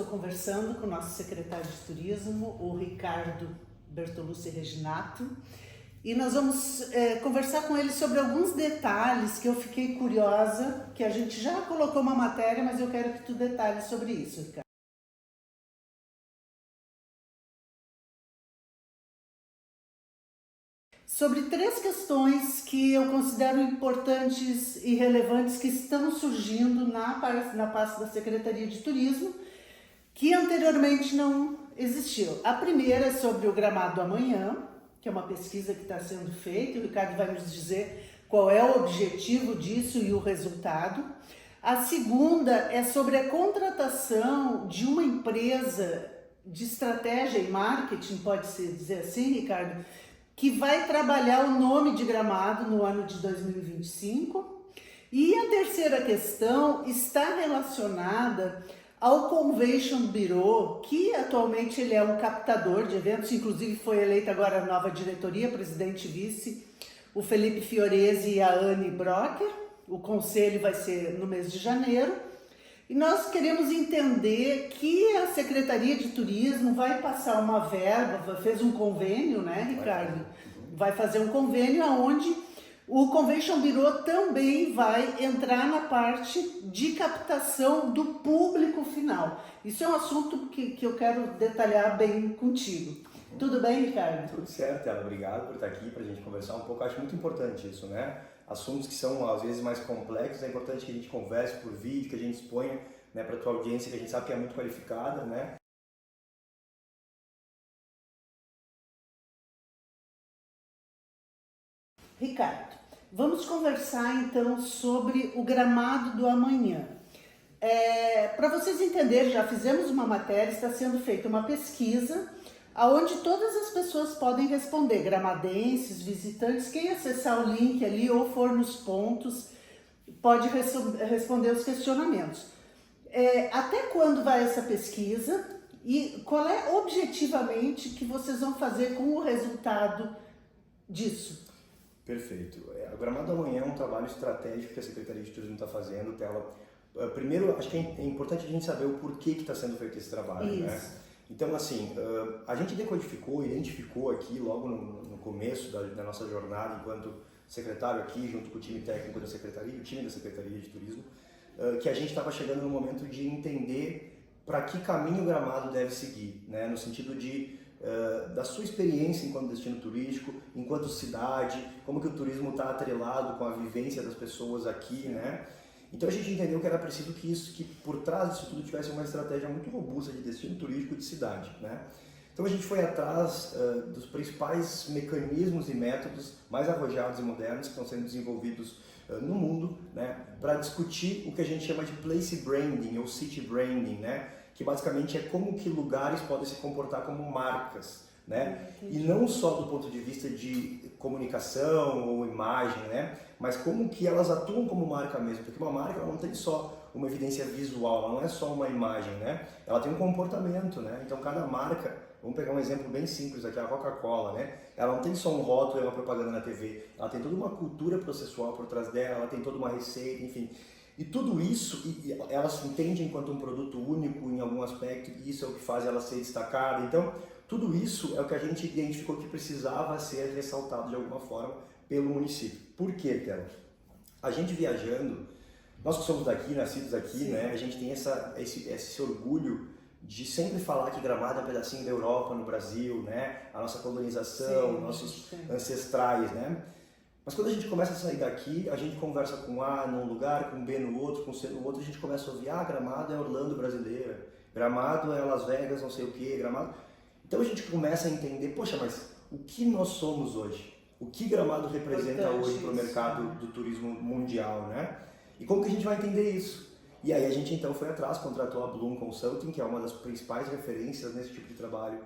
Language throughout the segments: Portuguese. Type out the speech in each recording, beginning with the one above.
estou conversando com o nosso secretário de Turismo, o Ricardo Bertolucci Reginato, e nós vamos conversar com ele sobre alguns detalhes que eu fiquei curiosa, que a gente já colocou uma matéria, mas eu quero que tu detalhes sobre isso, Ricardo. Sobre 3 questões que eu considero importantes e relevantes que estão surgindo na pasta da Secretaria de Turismo, que anteriormente não existiam. A primeira é sobre o Gramado do Amanhã, que é uma pesquisa que está sendo feita, o Ricardo vai nos dizer qual é o objetivo disso e o resultado. A segunda é sobre a contratação de uma empresa de estratégia e marketing, pode-se dizer assim, Ricardo, que vai trabalhar o nome de Gramado no ano de 2025. E a terceira questão está relacionada ao Convention Bureau, que atualmente ele é um captador de eventos, inclusive foi eleita agora a nova diretoria, presidente e vice, o Felipe Fiorese e a Anne Brocker. O conselho vai ser no mês de janeiro. E nós queremos entender que a Secretaria de Turismo vai passar uma verba, fez um convênio, né, Ricardo? Vai fazer um convênio onde o Convention Bureau também vai entrar na parte de captação do público final. Isso é um assunto que eu quero detalhar bem contigo. Tudo bem, Ricardo? Tudo certo, Ela. Obrigado por estar aqui para a gente conversar um pouco. Acho muito importante isso, né? Assuntos que são às vezes mais complexos, é importante que a gente converse por vídeo, que a gente exponha, né, para a tua audiência, que a gente sabe que é muito qualificada, né? Ricardo, vamos conversar então sobre o Gramado do Amanhã. Para vocês entenderem, já fizemos uma matéria, está sendo feita uma pesquisa onde todas as pessoas podem responder, gramadenses, visitantes, quem acessar o link ali ou for nos pontos pode responder os questionamentos. Até quando vai essa pesquisa e qual é objetivamente que vocês vão fazer com o resultado disso? Perfeito. O Gramado do Amanhã é um trabalho estratégico que a Secretaria de Turismo está fazendo, Tela. Primeiro, acho que é importante a gente saber o porquê que está sendo feito esse trabalho, Isso. né? Então, assim, a gente decodificou, identificou aqui logo no começo da nossa jornada enquanto secretário aqui, junto com o time técnico da Secretaria, o time da Secretaria de Turismo, que a gente estava chegando no momento de entender para que caminho o Gramado deve seguir, né? No sentido da sua experiência enquanto destino turístico, enquanto cidade, como que o turismo está atrelado com a vivência das pessoas aqui, né? Então a gente entendeu que era preciso que por trás disso tudo tivesse uma estratégia muito robusta de destino turístico de cidade, né? Então a gente foi atrás dos principais mecanismos e métodos mais arrojados e modernos que estão sendo desenvolvidos no mundo, né, para discutir o que a gente chama de place branding ou city branding, né, que basicamente é como que lugares podem se comportar como marcas, né, e não só do ponto de vista de comunicação ou imagem, né, mas como que elas atuam como marca mesmo, porque uma marca ela não tem só uma evidência visual, ela não é só uma imagem, né, ela tem um comportamento, né, então cada marca, vamos pegar um exemplo bem simples aqui, a Coca-Cola, né, ela não tem só um rótulo e uma propaganda na TV, ela tem toda uma cultura processual por trás dela, ela tem toda uma receita, enfim. E tudo isso, ela se entende enquanto um produto único em algum aspecto, e isso é o que faz ela ser destacada. Então, tudo isso é o que a gente identificou que precisava ser ressaltado de alguma forma pelo município. Por quê, Tela? A gente viajando, nós que somos daqui, nascidos aqui, né, a gente tem esse orgulho de sempre falar que Gramado é um pedacinho da Europa, no Brasil, né, a nossa colonização, nossos ancestrais, né. Mas quando a gente começa a sair daqui, a gente conversa com A num lugar, com B no outro, com C no outro, a gente começa a ouvir, Gramado é Orlando brasileira, Gramado é Las Vegas, não sei o que, Gramado... Então a gente começa a entender, poxa, mas o que nós somos hoje? O que Gramado representa hoje para o mercado do turismo mundial, né? E como que a gente vai entender isso? E aí a gente então foi atrás, contratou a Bloom Consulting, que é uma das principais referências nesse tipo de trabalho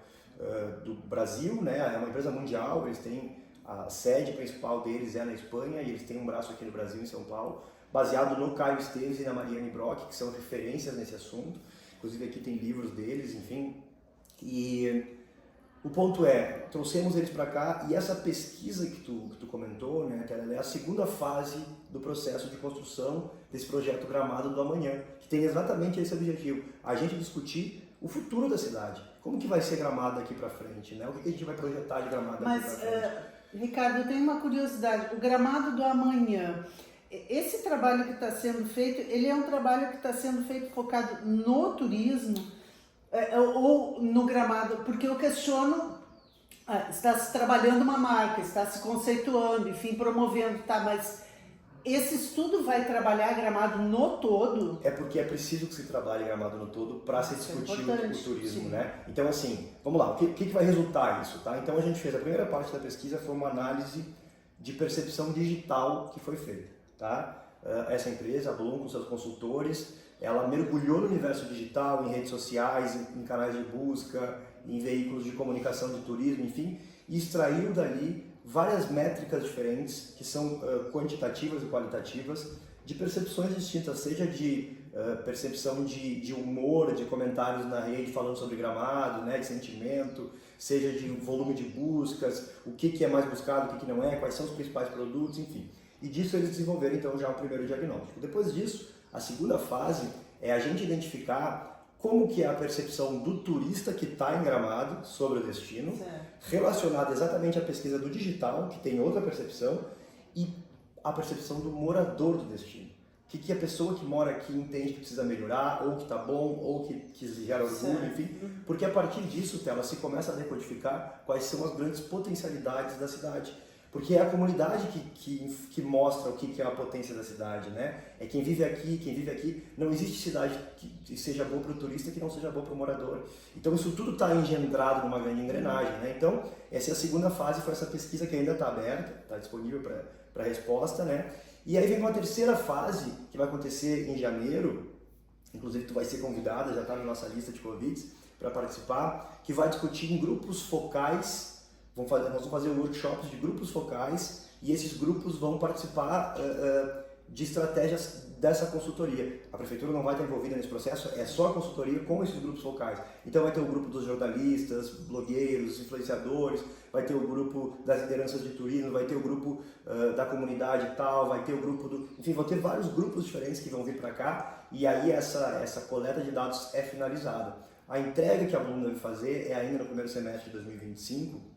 do Brasil, né? É uma empresa mundial, eles têm a sede principal deles na Espanha e eles têm um braço aqui no Brasil, em São Paulo, baseado no Caio Esteves e na Mariane Brock, que são referências nesse assunto. Inclusive aqui tem livros deles, enfim. E O ponto é, trouxemos eles para cá e essa pesquisa que tu comentou, né, que ela é a segunda fase do processo de construção desse projeto Gramado do Amanhã, que tem exatamente esse objetivo, a gente discutir o futuro da cidade. Como que vai ser Gramado daqui para frente, né? O que a gente vai projetar de Gramado daqui para frente? Ricardo, eu tenho uma curiosidade. O Gramado do Amanhã, esse trabalho que está sendo feito, ele é um trabalho que está sendo feito focado no turismo, ou no Gramado, porque eu questiono, está se trabalhando uma marca, está se conceituando, enfim, promovendo, tá, mas esse estudo vai trabalhar Gramado no todo? É porque é preciso que se trabalhe Gramado no todo para se discutir o turismo, sim. né? Então, assim, vamos lá, o que vai resultar isso, tá? Então, a gente fez, a primeira parte da pesquisa foi uma análise de percepção digital que foi feita, tá? Essa empresa, a Bloom, com seus consultores, ela mergulhou no universo digital, em redes sociais, em canais de busca, em veículos de comunicação de turismo, enfim, e extraiu dali várias métricas diferentes, que são quantitativas e qualitativas, de percepções distintas, seja de percepção de humor, de comentários na rede falando sobre Gramado, né, de sentimento, seja de volume de buscas, o que é mais buscado, o que não é, quais são os principais produtos, enfim. E disso eles desenvolveram então já um primeiro diagnóstico. Depois disso, a segunda fase é a gente identificar como que é a percepção do turista que está em Gramado sobre o destino, relacionada exatamente à pesquisa do digital, que tem outra percepção, e a percepção do morador do destino. O que a pessoa que mora aqui entende que precisa melhorar, ou que está bom, ou que gera orgulho, enfim. Porque a partir disso, Tela, se começa a decodificar quais são as grandes potencialidades da cidade. Porque é a comunidade que mostra o que é a potência da cidade, né? É quem vive aqui. Não existe cidade que seja boa para o turista que não seja boa para o morador. Então isso tudo está engendrado numa grande engrenagem, né? Então essa é a segunda fase, foi essa pesquisa que ainda está aberta, está disponível para resposta, né? E aí vem uma terceira fase que vai acontecer em janeiro, inclusive tu vai ser convidada, já está na nossa lista de convites para participar, que vai discutir em grupos focais. Nós vamos fazer workshops de grupos focais e esses grupos vão participar de estratégias dessa consultoria. A prefeitura não vai estar envolvida nesse processo, é só a consultoria com esses grupos focais. Então vai ter o grupo dos jornalistas, blogueiros, influenciadores, vai ter o grupo das lideranças de turismo, vai ter o grupo da comunidade e tal, vai ter o grupo do... Enfim, vão ter vários grupos diferentes que vão vir para cá e aí essa coleta de dados é finalizada. A entrega que a Bloom deve fazer é ainda no primeiro semestre de 2025.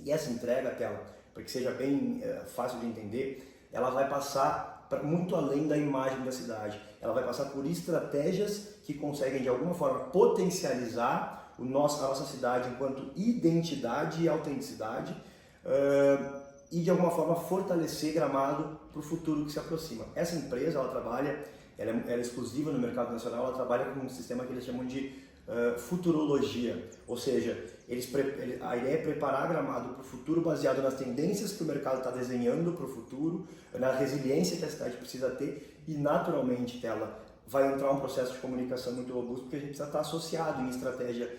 E essa entrega, Tela, para que seja bem fácil de entender, ela vai passar muito além da imagem da cidade. Ela vai passar por estratégias que conseguem, de alguma forma, potencializar a nossa cidade enquanto identidade e autenticidade e, de alguma forma, fortalecer Gramado para o futuro que se aproxima. Essa empresa, ela trabalha, ela é exclusiva no mercado nacional, ela trabalha com um sistema que eles chamam de futurologia, ou seja, a ideia é preparar Gramado para o futuro baseado nas tendências que o mercado está desenhando para o futuro, na resiliência que a cidade precisa ter e naturalmente, Tela, vai entrar um processo de comunicação muito robusto porque a gente precisa estar associado em estratégia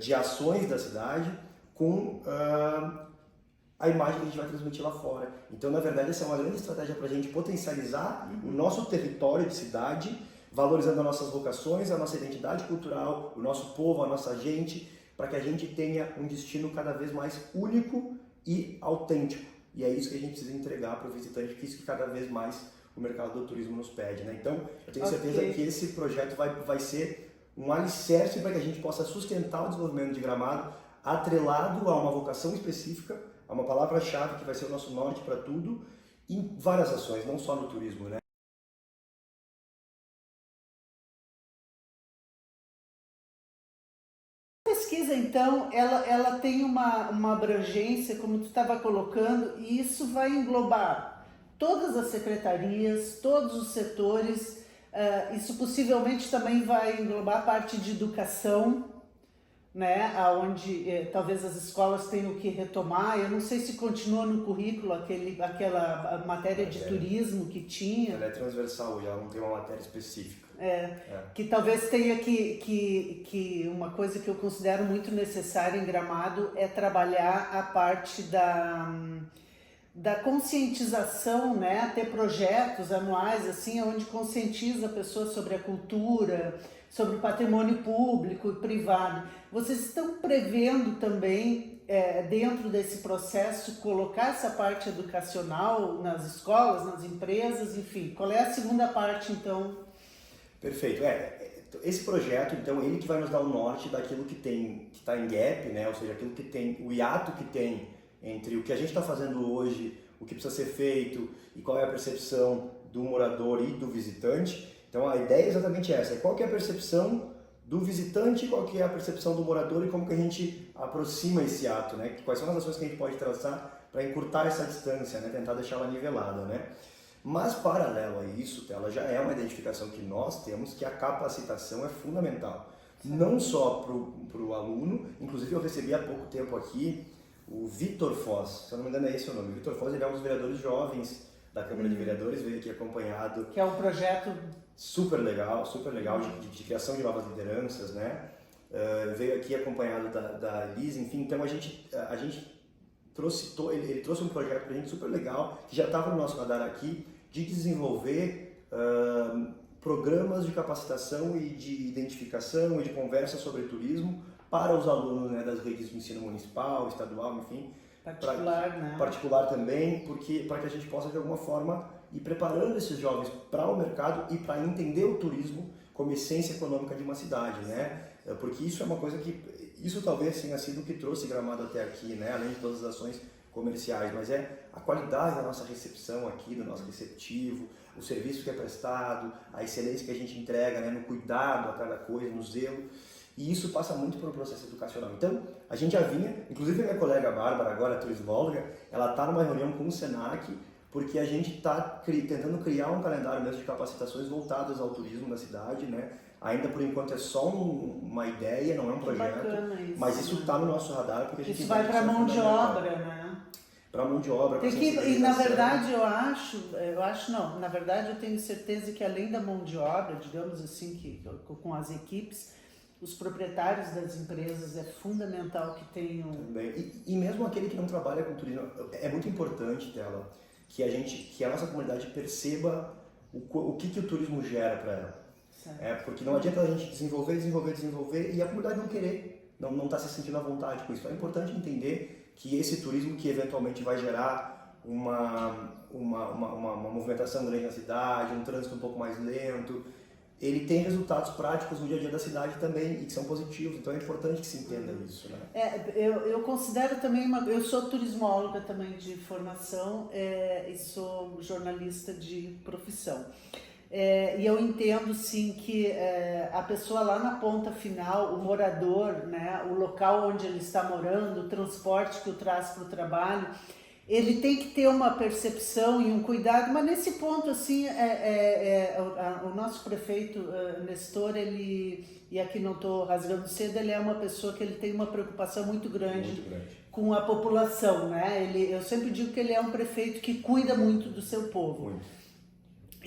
de ações da cidade com a imagem que a gente vai transmitir lá fora. Então, na verdade, essa é uma grande estratégia para a gente potencializar o nosso território de cidade, valorizando as nossas vocações, a nossa identidade cultural, o nosso povo, a nossa gente, para que a gente tenha um destino cada vez mais único e autêntico. E é isso que a gente precisa entregar para o visitante, que isso que cada vez mais o mercado do turismo nos pede, né? Então, eu tenho certeza que esse projeto vai ser um alicerce para que a gente possa sustentar o desenvolvimento de Gramado, atrelado a uma vocação específica, a uma palavra-chave que vai ser o nosso norte para tudo, em várias ações, não só no turismo, né? A pesquisa, então, ela tem uma abrangência, como tu estava colocando, e isso vai englobar todas as secretarias, todos os setores, isso possivelmente também vai englobar a parte de educação, né, onde talvez as escolas tenham que retomar. Eu não sei se continua no currículo aquela matéria de turismo que tinha. Ela é transversal, já não tem uma matéria específica. Que talvez tenha que uma coisa que eu considero muito necessária em Gramado é trabalhar a parte da conscientização, né? Ter projetos anuais assim, onde conscientiza a pessoa sobre a cultura, sobre o patrimônio público e privado. Vocês estão prevendo também, dentro desse processo, colocar essa parte educacional nas escolas, nas empresas, enfim? Qual é a segunda parte, então? Perfeito. Esse projeto, então, ele que vai nos dar o norte daquilo que está em gap, né? Ou seja, aquilo que tem, o hiato que tem entre o que a gente está fazendo hoje, o que precisa ser feito e qual é a percepção do morador e do visitante. Então, a ideia é exatamente essa: qual que é a percepção do visitante, qual que é a percepção do morador e como que a gente aproxima esse ato, né? Quais são as ações que a gente pode traçar para encurtar essa distância, né? Tentar deixá-la nivelada, né? Mas, paralelo a isso, ela já é uma identificação que nós temos, que a capacitação é fundamental. Não só para o aluno, inclusive eu recebi há pouco tempo aqui o Vitor Foz, se eu não me engano é esse o nome. O Vitor Foz, ele é um dos vereadores jovens da Câmara de Vereadores, veio aqui acompanhado. Que é um projeto super legal de criação de novas lideranças, né? Veio aqui acompanhado da Liz, enfim, então a gente trouxe, ele trouxe um projeto pra gente super legal, que já estava no nosso radar aqui, de desenvolver programas de capacitação e de identificação e de conversa sobre turismo para os alunos, né, das redes de ensino municipal, estadual, enfim. Particular também, para que a gente possa de alguma forma ir preparando esses jovens para o mercado e para entender o turismo como essência econômica de uma cidade, né? Porque isso é uma coisa isso talvez tenha sido o que trouxe Gramado até aqui, né? Além de todas as ações comerciais, mas é a qualidade da nossa recepção aqui, do nosso receptivo, o serviço que é prestado, a excelência que a gente entrega, né, no cuidado a cada coisa, no zelo, e isso passa muito pelo processo educacional. Então, a gente já vinha, inclusive a minha colega Bárbara, agora turismóloga, ela está numa reunião com o Senac, porque a gente está tentando criar um calendário mesmo de capacitações voltadas ao turismo na cidade, né? Ainda por enquanto é só uma ideia, não é um projeto, isso, mas isso está no nosso radar, porque a gente isso vai para a mão de obra, né? Para a mão de obra, para e na verdade na verdade eu tenho certeza que além da mão de obra, digamos assim, que com as equipes, os proprietários das empresas é fundamental que tenham... Também. E mesmo aquele que não trabalha com turismo, é muito importante, Tela, que a nossa comunidade perceba o que o turismo gera para ela. Porque não adianta a gente desenvolver e a comunidade não querer, não tá se sentindo à vontade com isso. É importante entender que esse turismo que eventualmente vai gerar uma movimentação grande na cidade, um trânsito um pouco mais lento, ele tem resultados práticos no dia a dia da cidade também e que são positivos, então é importante que se entenda isso, né? Eu considero também, eu sou turismóloga também de formação e sou jornalista de profissão. E eu entendo sim que a pessoa lá na ponta final, o morador, né, o local onde ele está morando, o transporte que o traz para o trabalho, ele tem que ter uma percepção e um cuidado, mas nesse ponto assim, o nosso prefeito Nestor, e aqui não estou rasgando cedo, ele é uma pessoa que ele tem uma preocupação muito grande com a população, né? Eu sempre digo que ele é um prefeito que cuida muito do seu povo. Muito.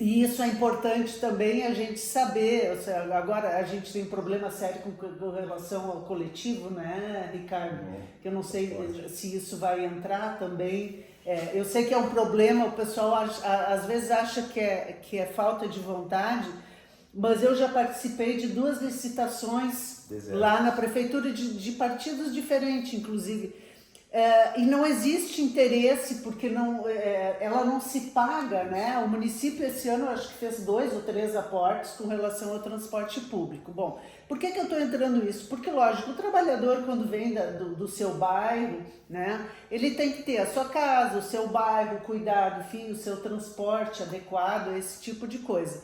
E isso é importante também a gente saber. Ou seja, agora a gente tem um problema sério com relação ao coletivo, né, Ricardo? Que eu não sei se isso vai entrar também. Eu sei que é um problema, o pessoal às vezes acha que é falta de vontade, mas eu já participei de 2 licitações lá na prefeitura de partidos diferentes, inclusive. E não existe interesse porque ela não se paga, né? O município esse ano acho que fez 2 ou 3 aportes com relação ao transporte público. Bom, por que eu estou entrando nisso? Porque, lógico, o trabalhador quando vem do seu bairro, né? Ele tem que ter a sua casa, o seu bairro, cuidado, enfim, o seu transporte adequado, esse tipo de coisa.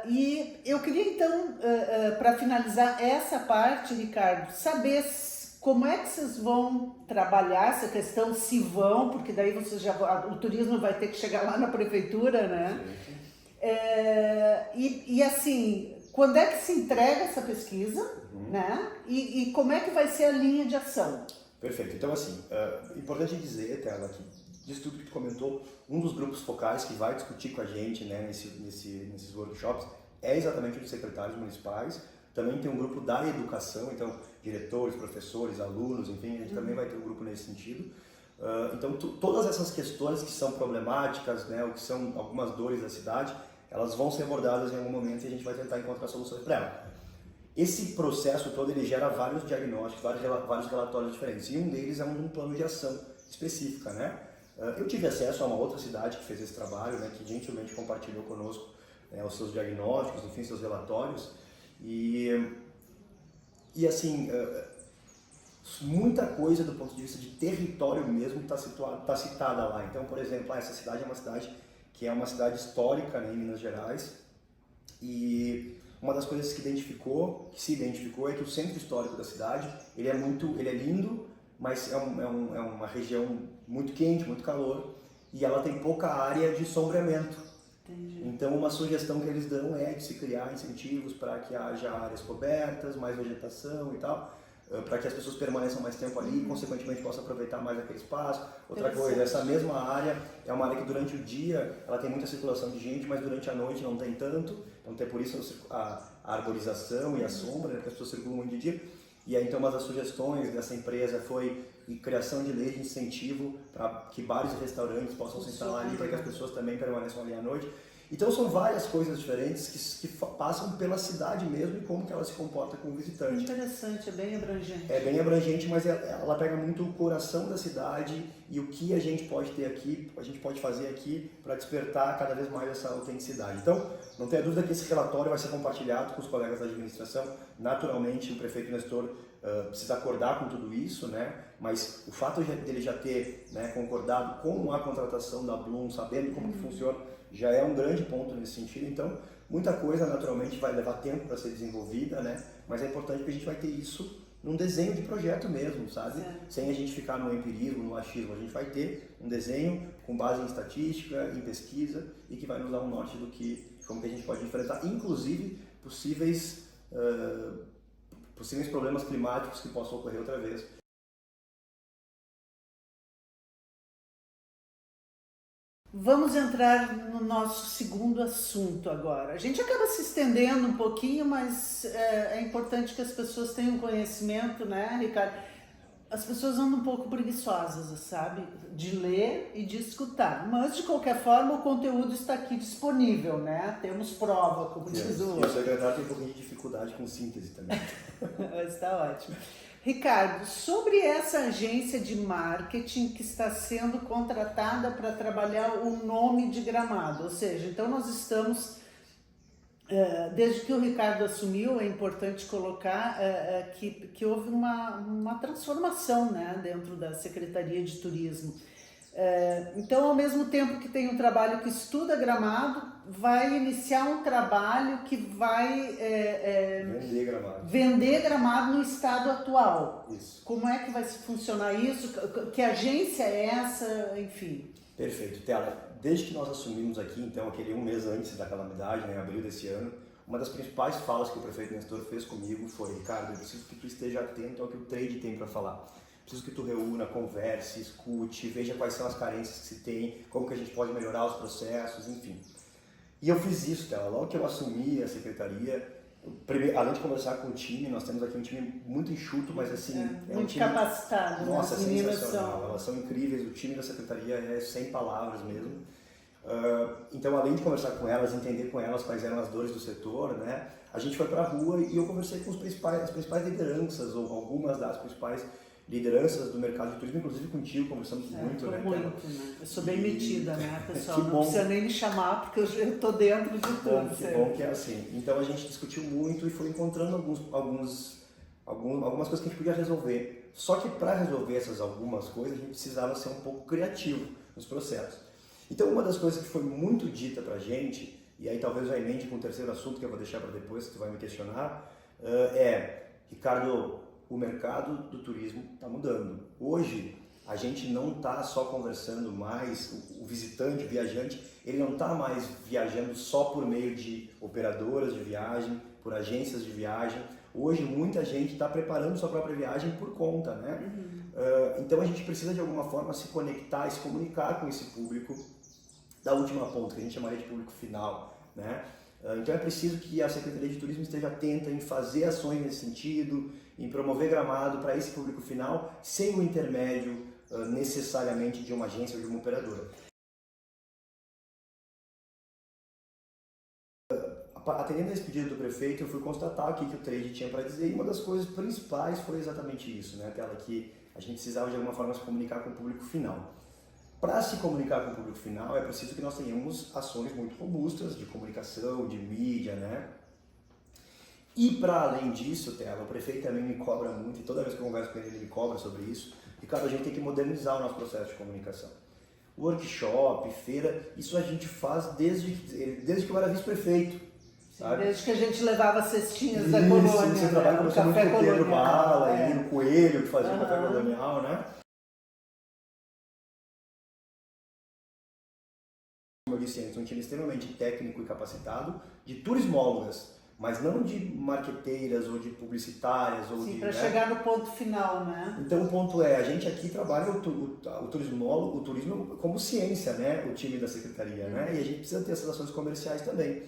E eu queria então, para finalizar essa parte, Ricardo, saber como é que vocês vão trabalhar essa questão, se vão, porque daí o turismo vai ter que chegar lá na prefeitura, né? E assim, quando é que se entrega essa pesquisa, né? E como é que vai ser a linha de ação? Perfeito. Então, assim, importante dizer, Tela, que disso tudo que tu comentou, um dos grupos focais que vai discutir com a gente, né, nesses workshops é exatamente o dos secretários municipais. Também tem um grupo da educação, então diretores, professores, alunos, enfim, a gente também vai ter um grupo nesse sentido. Então todas essas questões que são problemáticas, né, ou que são algumas dores da cidade, elas vão ser abordadas em algum momento e a gente vai tentar encontrar soluções para elas. Esse processo todo ele gera vários diagnósticos, vários relatórios diferentes, e um deles é um plano de ação específica, né? Eu tive acesso a uma outra cidade que fez esse trabalho, né, que gentilmente compartilhou conosco os seus diagnósticos, enfim, seus relatórios, e assim, muita coisa do ponto de vista de território mesmo está citada lá. Então, por exemplo, essa cidade é uma cidade que é uma cidade histórica, né, em Minas Gerais, e uma das coisas que se identificou é que o centro histórico da cidade ele é lindo, mas é uma região muito quente, muito calor, e ela tem pouca área de sombreamento. Entendi. Então, uma sugestão que eles dão é de se criar incentivos para que haja áreas cobertas, mais vegetação e tal, para que as pessoas permaneçam mais tempo ali e, consequentemente, possam aproveitar mais aquele espaço. Outra coisa, essa mesma área é uma área que durante o dia ela tem muita circulação de gente, mas durante a noite não tem tanto. Então, tem por isso a arborização e a sombra, né, que as pessoas circulam muito de dia. E aí, então, uma das sugestões dessa empresa foi a criação de leis de incentivo para que bares e restaurantes possam se instalar ali, para que as pessoas também permaneçam ali à noite. Então, são várias coisas diferentes que passam pela cidade mesmo e como que ela se comporta com o visitante. Interessante, é bem abrangente. É bem abrangente, mas ela pega muito o coração da cidade e o que a gente pode ter aqui, a gente pode fazer aqui para despertar cada vez mais essa autenticidade. Então, não tenha dúvida que esse relatório vai ser compartilhado com os colegas da administração. Naturalmente, o prefeito Nestor precisa acordar com tudo isso, né? Mas o fato dele já ter, né, concordado com a contratação da Bloom, sabendo como que funciona, já é um grande ponto nesse sentido. Então, muita coisa naturalmente vai levar tempo para ser desenvolvida, né? Mas é importante que a gente vai ter isso num desenho de projeto mesmo, sabe? Sem a gente ficar no empirismo, no achismo. A gente vai ter um desenho com base em estatística, em pesquisa e que vai nos dar um norte do como que a gente pode enfrentar, inclusive possíveis problemas climáticos que possam ocorrer outra vez. Vamos entrar no nosso segundo assunto agora. A gente acaba se estendendo um pouquinho, mas é importante que as pessoas tenham conhecimento, né, Ricardo? As pessoas andam um pouco preguiçosas, sabe? De ler e de escutar. Mas, de qualquer forma, o conteúdo está aqui disponível, né? Temos prova, como diz o... E o secretário tem um pouquinho de dificuldade com síntese também. Está ótimo. Ricardo, sobre essa agência de marketing que está sendo contratada para trabalhar o nome de Gramado, ou seja, então nós estamos, desde que o Ricardo assumiu, é importante colocar que houve uma transformação, né, dentro da Secretaria de Turismo. Então, ao mesmo tempo que tem um trabalho que estuda Gramado, vai iniciar um trabalho que vai vender Gramado no estado atual. Isso. Como é que vai funcionar isso? Que agência é essa? Enfim. Perfeito. Tela, desde que nós assumimos aqui, então, aquele um mês antes da calamidade, né, em abril desse ano, uma das principais falas que o prefeito Nestor fez comigo foi: Ricardo, eu preciso que tu esteja atento ao que o trade tem para falar. Preciso que tu reúna, converse, escute, veja quais são as carências que se tem, como que a gente pode melhorar os processos, enfim. E eu fiz isso, Tela. Logo que eu assumi a secretaria, além de conversar com o time, nós temos aqui um time muito enxuto, mas assim... muito um time, capacitado. nossa, né? sensacional. Elas são incríveis, o time da secretaria é sem palavras mesmo. Então, além de conversar com elas, entender com elas quais eram as dores do setor, né, a gente foi para a rua e eu conversei com as principais lideranças, ou algumas das principais lideranças do mercado de turismo, inclusive contigo, conversamos muito, né? Muito, né? Eu sou bem metida, né, pessoal? Que não bom. Precisa nem me chamar, porque eu estou dentro de tudo. Que bom que é assim. Então a gente discutiu muito e foi encontrando algumas coisas que a gente podia resolver. Só que para resolver essas algumas coisas, a gente precisava ser um pouco criativo nos processos. Então uma das coisas que foi muito dita pra gente, e aí talvez eu emende com o terceiro assunto que eu vou deixar para depois, que tu vai me questionar, Ricardo, o mercado do turismo está mudando. Hoje, a gente não está só conversando mais, o visitante, o viajante, ele não está mais viajando só por meio de operadoras de viagem, por agências de viagem. Hoje, muita gente está preparando sua própria viagem por conta, né? Então, a gente precisa, de alguma forma, se conectar e se comunicar com esse público da última ponta, que a gente chamaria de público final, né? Então é preciso que a Secretaria de Turismo esteja atenta em fazer ações nesse sentido, em promover Gramado para esse público final, sem o intermédio necessariamente de uma agência ou de uma operadora. atendendo a esse pedido do prefeito, eu fui constatar o que o trade tinha para dizer, e uma das coisas principais foi exatamente isso, né, Tela, que a gente precisava de alguma forma se comunicar com o público final. Para se comunicar com o público final, é preciso que nós tenhamos ações muito robustas de comunicação, de mídia, né? E para além disso, Tela, o prefeito também me cobra muito, e toda vez que eu converso com ele, ele me cobra sobre isso. Ricardo, a gente tem que modernizar o nosso processo de comunicação. Workshop, feira, isso a gente faz desde que eu era vice-prefeito. Desde que a gente levava cestinhas da colônia. Você trabalha com o café colonial. Bala, o Coelho, que fazia o café colonial, né? Como eu disse antes, um time extremamente técnico e capacitado, de turismólogas, mas não de marqueteiras ou de publicitárias. Sim, para chegar no ponto final, né? Então o ponto é, a gente aqui trabalha o turismo como ciência, né? O time da secretaria, né? E a gente precisa ter essas ações comerciais também.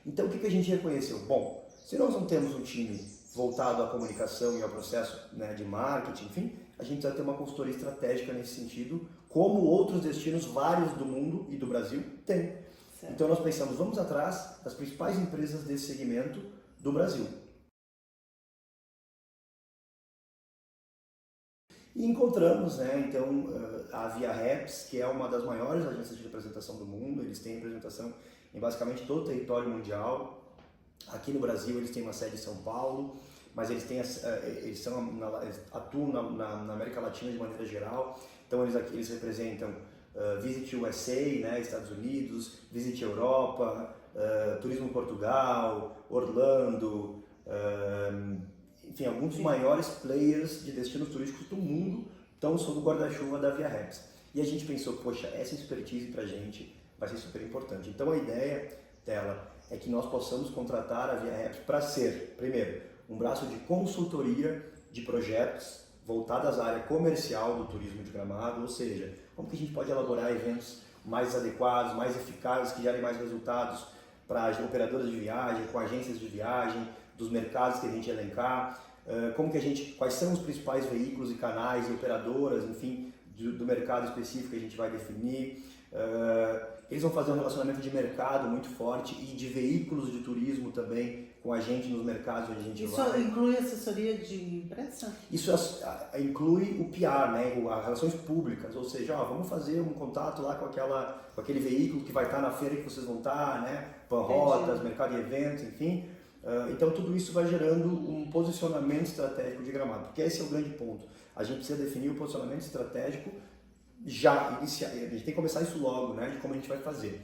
Então o que a gente reconheceu? Bom, se nós não temos um time voltado à comunicação e ao processo, né, de marketing, enfim, a gente precisa ter uma consultoria estratégica nesse sentido, como outros destinos, vários do mundo e do Brasil, têm. Certo. Então nós pensamos, vamos atrás das principais empresas desse segmento do Brasil. E encontramos, né, então, a Via Reps, que é uma das maiores agências de representação do mundo. Eles têm representação em basicamente todo o território mundial. Aqui no Brasil eles têm uma sede em São Paulo, mas eles atuam na América Latina de maneira geral. Então eles representam Visit USA, né, Estados Unidos, Visit Europa, Turismo Portugal, Orlando, enfim, alguns dos maiores players de destinos turísticos do mundo estão sob o guarda-chuva da Via Reps. E a gente pensou, poxa, essa expertise pra gente vai ser super importante. Então a ideia dela é que nós possamos contratar a Via Reps para ser, primeiro, um braço de consultoria de projetos voltadas à área comercial do turismo de Gramado, ou seja, como que a gente pode elaborar eventos mais adequados, mais eficazes, que gerem mais resultados para operadoras de viagem, com agências de viagem, dos mercados que a gente elencar, quais são os principais veículos e canais e operadoras, enfim, do mercado específico que a gente vai definir. Eles vão fazer um relacionamento de mercado muito forte e de veículos de turismo também com a gente nos mercados onde a gente vai. Isso inclui assessoria de imprensa? Isso inclui o PR, né, as relações públicas, ou seja, vamos fazer um contato lá com aquele veículo que vai estar na feira que vocês vão estar, né, Panrotas, mercado de eventos, enfim. Então tudo isso vai gerando um posicionamento estratégico de Gramado, porque esse é o grande ponto. A gente precisa definir o posicionamento estratégico já iniciar, a gente tem que começar isso logo, né, de como a gente vai fazer.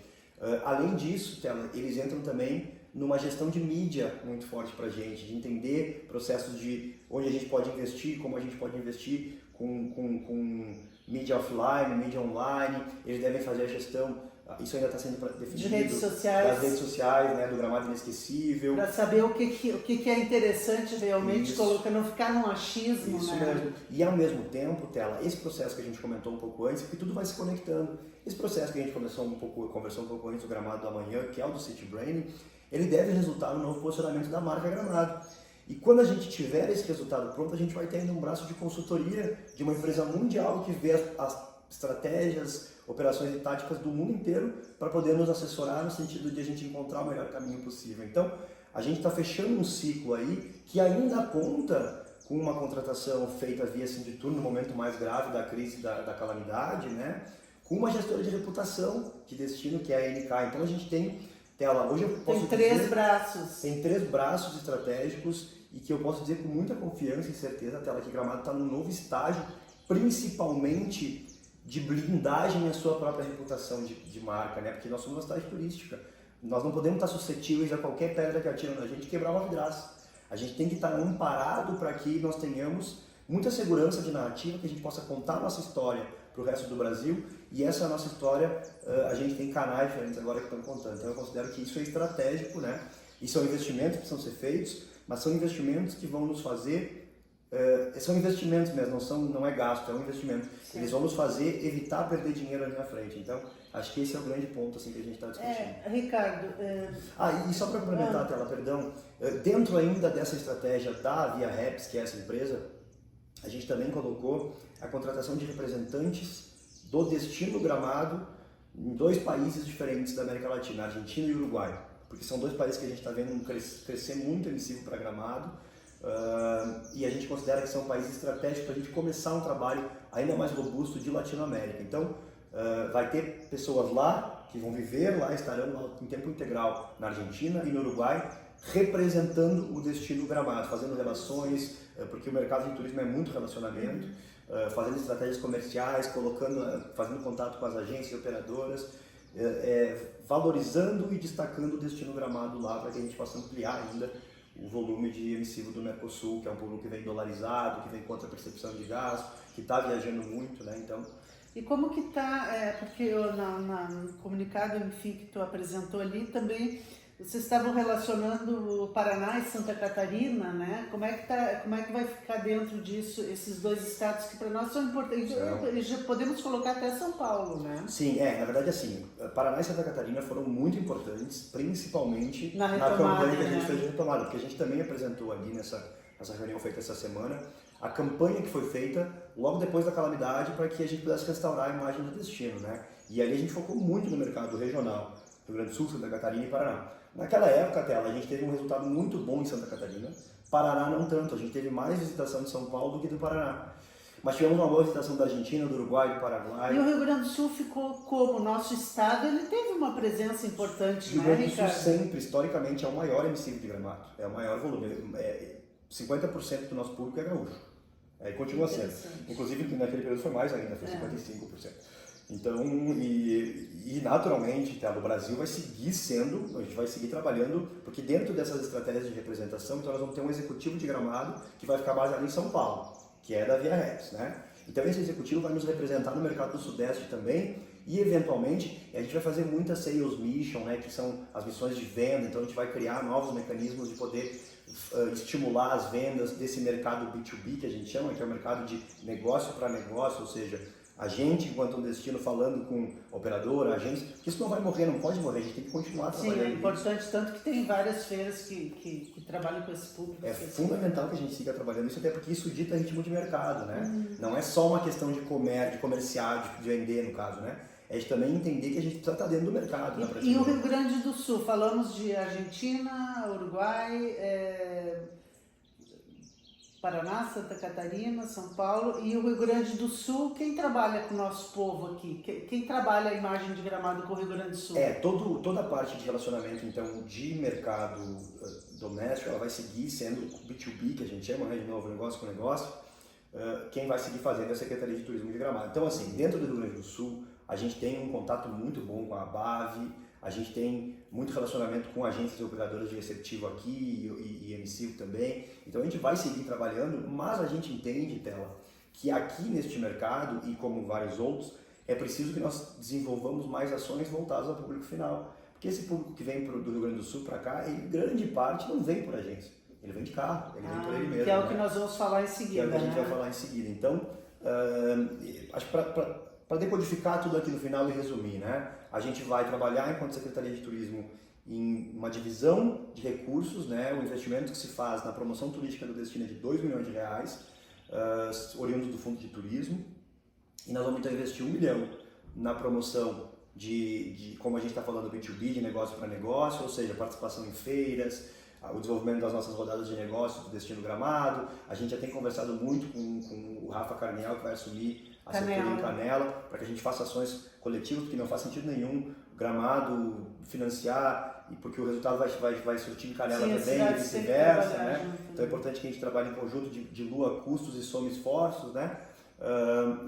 Além disso, Tela, eles entram também numa gestão de mídia muito forte para a gente, de entender processos de onde a gente pode investir, como a gente pode investir com mídia offline, mídia online. Eles devem fazer a gestão, isso ainda está sendo definido, de redes sociais. Das redes sociais, né, do Gramado Inesquecível. Para saber o que é interessante realmente, não ficar num achismo. Isso, né? mesmo. E ao mesmo tempo, Tela, esse processo que a gente comentou um pouco antes, porque tudo vai se conectando. Esse processo que a gente conversou um pouco antes do Gramado do Amanhã, que é o do City Branding, ele deve resultar no novo posicionamento da marca Gramado. E quando a gente tiver esse resultado pronto, a gente vai ter ainda um braço de consultoria de uma empresa mundial que vê as estratégias, operações e táticas do mundo inteiro para poder nos assessorar no sentido de a gente encontrar o melhor caminho possível. Então, a gente está fechando um ciclo aí que ainda conta com uma contratação feita via Sinditur no momento mais grave da crise da calamidade, né? Com uma gestora de reputação de destino que é a NK. Então a gente tem, Tela, hoje eu posso dizer... Tem 3 braços. Tem 3 braços estratégicos e que eu posso dizer com muita confiança e certeza, Tela, que Gramado está num novo estágio, principalmente de blindagem à sua própria reputação de marca, né? Porque nós somos uma cidade turística. Nós não podemos estar suscetíveis a qualquer pedra que atira na gente quebrar uma vidraça. A gente tem que estar amparado para que nós tenhamos muita segurança de narrativa, que a gente possa contar a nossa história para o resto do Brasil, e essa nossa história, a gente tem canais diferentes agora que estão contando. Então eu considero que isso é estratégico, né? E são investimentos que precisam ser feitos, mas são investimentos que vão nos fazer, são investimentos mesmo, não é gasto, é um investimento. Sim. Eles vão nos fazer evitar perder dinheiro ali na frente. Então, acho que esse é o grande ponto assim, que a gente está discutindo. Ricardo... e só para complementar a tela, perdão, dentro ainda dessa estratégia da Via Reps, que é essa empresa, a gente também colocou a contratação de representantes do destino Gramado em 2 países diferentes da América Latina, Argentina e Uruguai. porque são 2 países que a gente está vendo crescer muito emissivo para Gramado, e a gente considera que são países estratégicos para a gente começar um trabalho ainda mais robusto de Latinoamérica. Então, vai ter pessoas lá que vão viver lá, estarão lá em tempo integral na Argentina e no Uruguai, representando o destino Gramado, fazendo relações, porque o mercado de turismo é muito relacionamento, fazendo estratégias comerciais, fazendo contato com as agências e operadoras, valorizando e destacando o destino Gramado lá para que a gente possa ampliar ainda o volume de emissivo do Mercosul, que é um público que vem dolarizado, que vem contra a percepção de gasto, que está viajando muito, né? Então, e como que está, porque no comunicado, enfim, que tu apresentou ali também, vocês estavam relacionando o Paraná e Santa Catarina, né? Como é que vai ficar dentro disso esses 2 estados que para nós são importantes? E já podemos colocar até São Paulo, né? Sim, na verdade assim, Paraná e Santa Catarina foram muito importantes, principalmente na campanha que a gente né? fez de retomada, porque a gente também apresentou ali nessa reunião feita essa semana, a campanha que foi feita logo depois da calamidade para que a gente pudesse restaurar a imagem do destino, né? E ali a gente focou muito no mercado regional, Rio Grande do Sul, Santa Catarina e Paraná. Naquela época, até a gente teve um resultado muito bom em Santa Catarina, Paraná não tanto, a gente teve mais visitação de São Paulo do que do Paraná. Mas tivemos uma boa visitação da Argentina, do Uruguai, do Paraguai. E o Rio Grande do Sul ficou como nosso estado, ele teve uma presença importante, né, Ricardo? O Rio Grande do Sul sempre, historicamente, é o maior emissivo de Gramado, é o maior volume, 50% do nosso público é gaúcho, e continua sendo. Inclusive, naquele período foi mais ainda, foi 55%. Então, e naturalmente, o Brasil vai seguir sendo, a gente vai seguir trabalhando, porque dentro dessas estratégias de representação, então nós vamos ter um executivo de Gramado que vai ficar baseado em São Paulo, que é da Via Rex, né? Então esse executivo vai nos representar no mercado do Sudeste também e eventualmente a gente vai fazer muita sales mission, né, que são as missões de venda, então a gente vai criar novos mecanismos de poder estimular as vendas desse mercado B2B que a gente chama, que é o mercado de negócio para negócio, ou seja, a gente, enquanto um destino, falando com operadora, agência, que isso não vai morrer, não pode morrer, a gente tem que continuar trabalhando. Sim, é importante, tanto que tem várias feiras que trabalham com esse público. É fundamental que a gente siga trabalhando isso, até porque isso dita ritmo de mercado, né? Não é só uma questão de comerciar, de vender, no caso, né? É de também entender que a gente precisa estar dentro do mercado. E o Rio Grande do Sul, falamos de Argentina, Uruguai, Paraná, Santa Catarina, São Paulo e o Rio Grande do Sul. Quem trabalha com o nosso povo aqui? Quem trabalha a imagem de Gramado com o Rio Grande do Sul? Toda a parte de relacionamento, então, de mercado doméstico, ela vai seguir sendo B2B, que a gente chama, né, de novo, negócio com negócio. Quem vai seguir fazendo é a Secretaria de Turismo de Gramado. Então, assim, dentro do Rio Grande do Sul, a gente tem um contato muito bom com a BAV, a gente tem muito relacionamento com agências e operadoras de receptivo aqui e emissivo também. Então a gente vai seguir trabalhando, mas a gente entende, Tela, que aqui neste mercado e como vários outros, é preciso que nós desenvolvamos mais ações voltadas ao público final. Porque esse público que vem do Rio Grande do Sul para cá, em grande parte não vem por agência, ele vem de carro, ele vem por ele mesmo. Que é o que nós vamos falar em seguida. Que é o que a gente vai falar em seguida. Então, acho que para decodificar tudo aqui no final e resumir, né? A gente vai trabalhar enquanto Secretaria de Turismo em uma divisão de recursos, né? O investimento que se faz na promoção turística do destino é de R$2 milhões, oriundos do Fundo de Turismo, e nós vamos então investir R$1 milhão na promoção de como a gente está falando, B2B, de negócio para negócio, ou seja, participação em feiras, o desenvolvimento das nossas rodadas de negócios do Destino Gramado. A gente já tem conversado muito com o Rafa Carniel, que vai assumir a assessoria em Canela, para que a gente faça ações coletivas, porque não faz sentido nenhum Gramado financiar, porque o resultado vai surtir em Canela também e vice-versa, né? Então é importante que a gente trabalhe em conjunto, dilua custos e some esforços, né?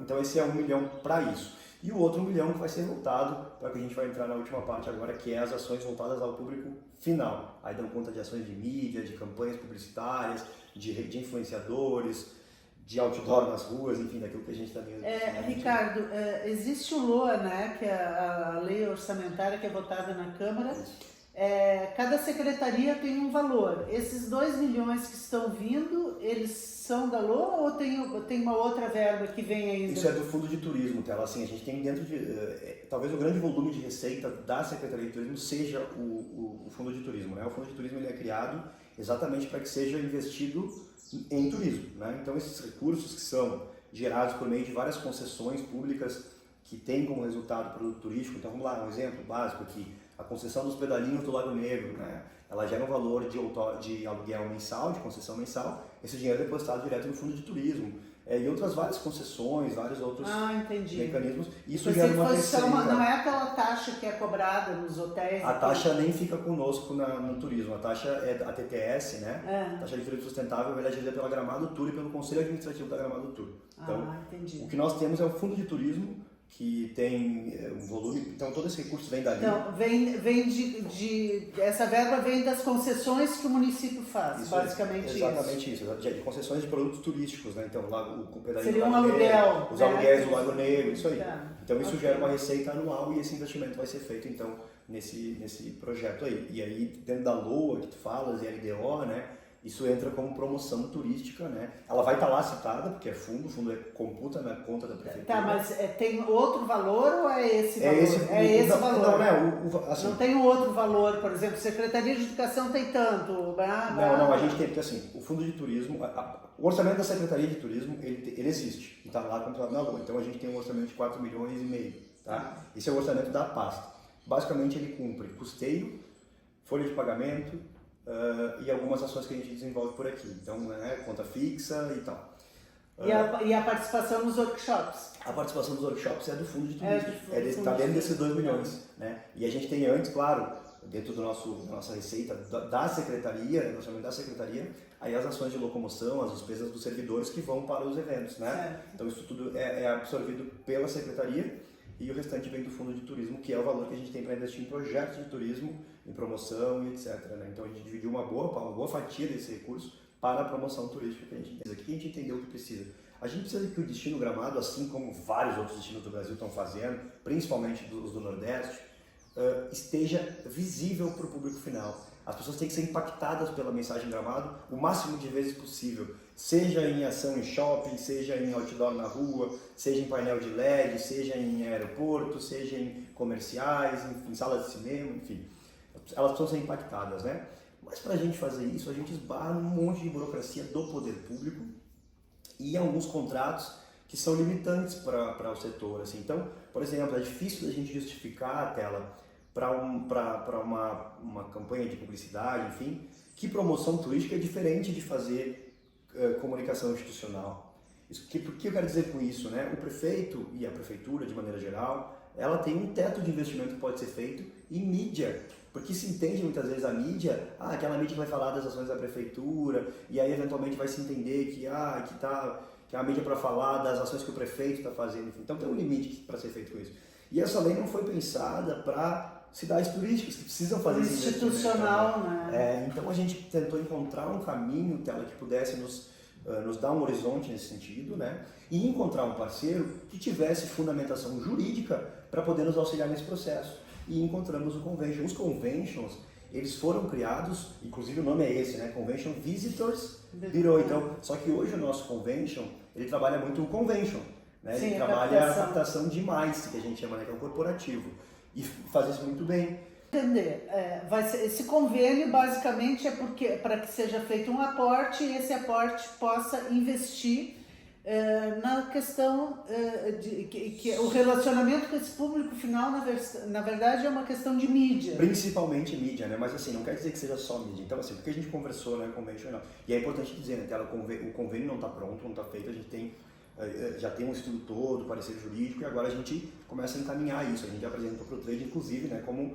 Então esse é R$1 milhão para isso. E o outro R$1 milhão que vai ser voltado para que a gente vai entrar na última parte agora, que é as ações voltadas ao público final. Aí dão conta de ações de mídia, de campanhas publicitárias, de influenciadores, de outdoor nas ruas, enfim, daquilo que a gente está vendo. Ricardo, existe o LOA, né, que é a lei orçamentária que é votada na Câmara. Cada secretaria tem um valor. Esses R$2 milhões que estão vindo, eles são da LOA ou tem uma outra verba que vem ainda? Isso é do Fundo de Turismo, Tela. Assim, a gente tem dentro de... talvez o grande volume de receita da Secretaria de Turismo seja o Fundo de Turismo, né? O Fundo de Turismo ele é criado exatamente para que seja investido em turismo, né? Então esses recursos que são gerados por meio de várias concessões públicas que têm como resultado o produto turístico. Então vamos lá, um exemplo básico aqui. A concessão dos pedalinhos do Lago Negro, né? Ela gera um valor de aluguel mensal, de concessão mensal, esse dinheiro é depositado direto no fundo de turismo. E outras várias concessões, vários outros mecanismos. Isso gera uma receita. Não é aquela taxa que é cobrada nos hotéis? A taxa nem fica conosco no turismo. A taxa é a TTS, né? A taxa de turismo sustentável, ela é gerida pela Gramado Tour e pelo Conselho Administrativo da Gramado Tour. Então, o que nós temos é o fundo de turismo, que tem um volume, então todo esse recurso vem dali. Então, essa verba vem das concessões que o município faz, isso, basicamente exatamente isso. De concessões de produtos turísticos, né? Então, o pedalinho seria do um Lago aluguel, Negro, os aluguéis do Lago Negro, isso aí. Tá. Então, isso gera uma receita anual e esse investimento vai ser feito, então, nesse projeto aí. E aí, dentro da LOA, que tu falas, e LDO, né? Isso entra como promoção turística, né? Ela vai estar lá citada, porque é fundo, o fundo computa na conta da prefeitura. Tá, mas tem outro valor ou é esse valor? É esse valor. Não, né? Assim, não tem um outro valor, por exemplo, Secretaria de Educação tem tanto. Não, a gente tem, porque assim, o fundo de turismo, o orçamento da Secretaria de Turismo, ele existe, e está lá contemplado na LOA. Então a gente tem um orçamento de 4,5 milhões, tá? Esse é o orçamento da pasta. Basicamente ele cumpre custeio, folha de pagamento, e algumas ações que a gente desenvolve por aqui. Então, né, conta fixa e tal. E a participação nos workshops? A participação dos workshops é do fundo de turismo. Está dentro desses 2 milhões. Né? E a gente tem antes, claro, dentro da nossa receita da secretaria, no orçamento da secretaria, aí as ações de locomoção, as despesas dos servidores que vão para os eventos. Né? Então isso tudo é absorvido pela secretaria e o restante vem do fundo de turismo, que é o valor que a gente tem para investir em projetos de turismo, em promoção e etc. Né? Então a gente dividiu uma boa fatia desse recurso para a promoção turística que a gente fez aqui. A gente entendeu o que precisa. A gente precisa que o destino Gramado, assim como vários outros destinos do Brasil estão fazendo, principalmente os do Nordeste, esteja visível para o público final. As pessoas têm que ser impactadas pela mensagem Gramado o máximo de vezes possível, seja em ação em shopping, seja em outdoor na rua, seja em painel de LED, seja em aeroporto, seja em comerciais, em salas de cinema, enfim. Elas precisam ser impactadas, né? Mas para a gente fazer isso, a gente esbarra num monte de burocracia do poder público e alguns contratos que são limitantes para o setor. Assim. Então, por exemplo, é difícil da gente justificar a tela para uma campanha de publicidade, enfim, que promoção turística é diferente de fazer comunicação institucional. O que eu quero dizer com isso? Né? O prefeito e a prefeitura, de maneira geral, ela tem um teto de investimento que pode ser feito em mídia, porque se entende muitas vezes a mídia, aquela mídia que vai falar das ações da prefeitura, e aí eventualmente vai se entender que é a mídia para falar das ações que o prefeito está fazendo. Enfim. Então tem um limite para ser feito com isso. E essa lei não foi pensada para cidades turísticas que precisam fazer isso. Institucional, né? Então a gente tentou encontrar um caminho, Tela, que pudesse nos dar um horizonte nesse sentido, né? E encontrar um parceiro que tivesse fundamentação jurídica para poder nos auxiliar nesse processo. E encontramos o Convention. Os Conventions, eles foram criados, inclusive o nome é esse, né? Convention Visitors Bureau. Então, só que hoje o nosso Convention, ele trabalha muito o Convention, né? Ele trabalha a captação de MICE, que a gente chama, né? Que é o corporativo. E faz isso muito bem. Entender. Esse convênio basicamente é para que seja feito um aporte e esse aporte possa investir na questão que o relacionamento com esse público final, na verdade, é uma questão de mídia. Principalmente mídia, né? Mas assim, não quer dizer que seja só mídia. Então, assim, porque a gente conversou, né, convencional. E é importante dizer, né, o convênio não está pronto, não está feito, a gente já tem um estudo todo, parecer jurídico, e agora a gente começa a encaminhar isso. A gente apresentou para o Trade, inclusive, né, como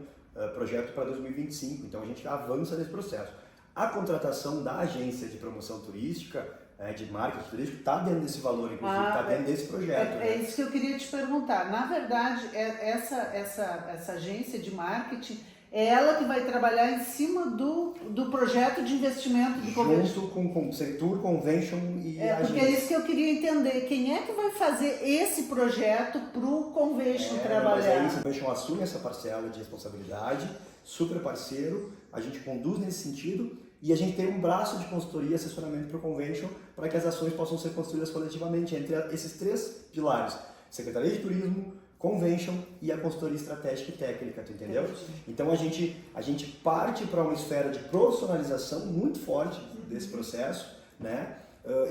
projeto para 2025. Então, a gente avança nesse processo. A contratação da agência de promoção turística, de marketing turístico, está dentro desse valor, inclusive, está dentro desse projeto. É isso que eu queria te perguntar. Na verdade, essa agência de marketing é ela que vai trabalhar em cima do projeto de investimento de convention. Junto com o setor, convention e agência. Porque é isso que eu queria entender. Quem é que vai fazer esse projeto para o convention trabalhar? Mas aí o convention assume essa parcela de responsabilidade, super parceiro, a gente conduz nesse sentido e a gente tem um braço de consultoria e assessoramento para o convention para que as ações possam ser construídas coletivamente entre esses 3 pilares: Secretaria de Turismo, Convention e a consultoria estratégica e técnica, tu entendeu? Então a gente parte para uma esfera de profissionalização muito forte desse processo, né?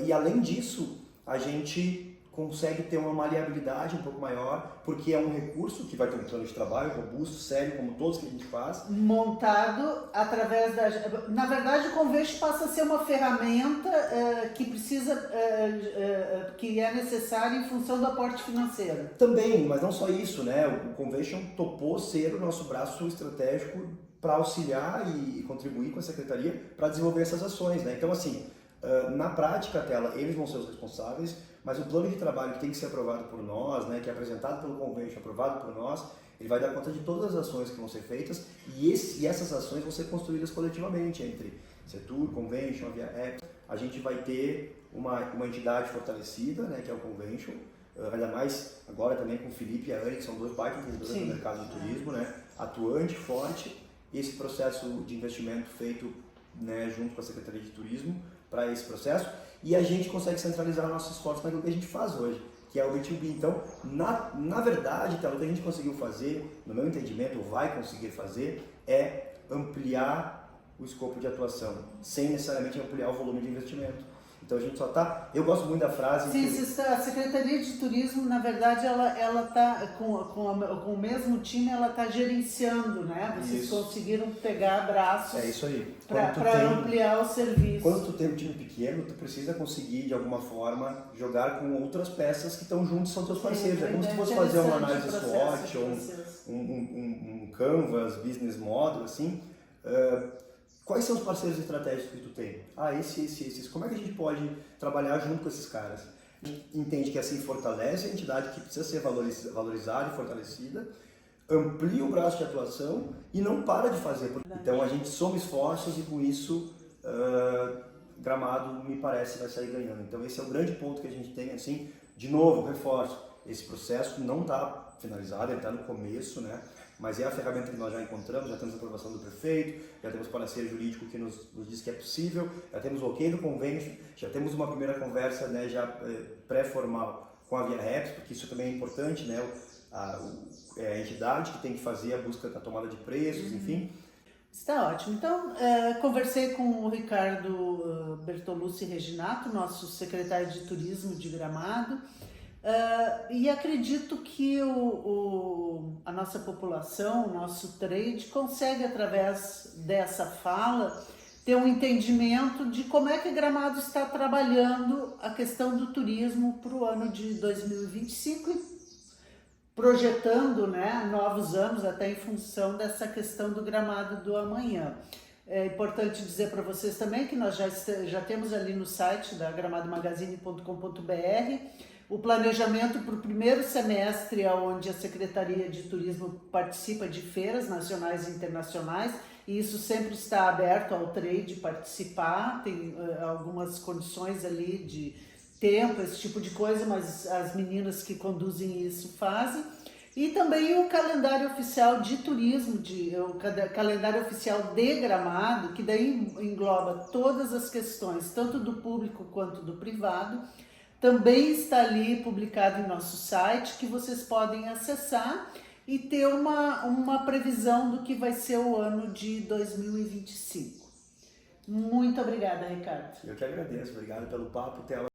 E além disso, a gente consegue ter uma maleabilidade um pouco maior, porque é um recurso que vai ter um plano de trabalho robusto, sério, como todos que a gente faz. Montado através da... Na verdade, o Convention passa a ser uma ferramenta que precisa, que é necessária em função do aporte financeiro. Também, mas não só isso, né? O Convention topou ser o nosso braço estratégico para auxiliar e contribuir com a Secretaria para desenvolver essas ações, né? Então, assim, na prática, Tela, eles vão ser os responsáveis, mas o plano de trabalho que tem que ser aprovado por nós, né, que é apresentado pelo Convention, aprovado por nós, ele vai dar conta de todas as ações que vão ser feitas e essas ações vão ser construídas coletivamente entre Setur, Convention, AviaReps. A gente vai ter uma entidade fortalecida, né, que é o Convention, ainda mais agora também com o Felipe e a Anne, que são dois baita empreendedores do mercado de turismo, né, atuante, forte, esse processo de investimento feito, né, junto com a Secretaria de Turismo para esse processo, e a gente consegue centralizar nossos esforços naquilo que a gente faz hoje, que é o B2B. Então, na verdade, o que a gente conseguiu fazer, no meu entendimento, ou vai conseguir fazer, é ampliar o escopo de atuação, sem necessariamente ampliar o volume de investimento. Então a gente só está... Eu gosto muito da frase... Sim, a Secretaria de Turismo, na verdade, ela está, com o mesmo time, ela está gerenciando, né? Vocês conseguiram pegar braços para ampliar o serviço. Quando tu tem um time pequeno, tu precisa conseguir, de alguma forma, jogar com outras peças que estão juntos, são teus parceiros. É como se tu fosse fazer uma análise SWOT, ou um Canvas, Business Model, assim... Quais são os parceiros estratégicos que tu tem? Esses. Como é que a gente pode trabalhar junto com esses caras? Entende que assim fortalece a entidade que precisa ser valorizada e fortalecida, amplia o braço de atuação e não para de fazer. Então a gente soma esforços e com isso Gramado, me parece, vai sair ganhando. Então esse é o grande ponto que a gente tem, assim, de novo, reforço, esse processo não está finalizado, ele está no começo, né? Mas é a ferramenta que nós já encontramos, já temos a aprovação do prefeito, já temos parceiro jurídico que nos diz que é possível, já temos o ok do Convention, já temos uma primeira conversa, né, já pré-formal com a AviaReps, porque isso também é importante, né, a entidade que tem que fazer a busca da tomada de preços, enfim. Está ótimo. Então, conversei com o Ricardo Bertolucci Reginato, nosso secretário de Turismo de Gramado, e acredito que a nossa população, o nosso trade, consegue, através dessa fala, ter um entendimento de como é que Gramado está trabalhando a questão do turismo para o ano de 2025 e projetando, né, novos anos, até em função dessa questão do Gramado do amanhã. É importante dizer para vocês também que nós já temos ali no site da gramadomagazine.com.br o planejamento para o primeiro semestre, onde a Secretaria de Turismo participa de feiras nacionais e internacionais, e isso sempre está aberto ao trade participar, tem algumas condições ali de tempo, esse tipo de coisa, mas as meninas que conduzem isso fazem. E também o calendário oficial de turismo, o calendário oficial de Gramado, que daí engloba todas as questões, tanto do público quanto do privado, também está ali publicado em nosso site, que vocês podem acessar e ter uma previsão do que vai ser o ano de 2025. Muito obrigada, Ricardo. Eu que agradeço, obrigado pelo papo, Tela.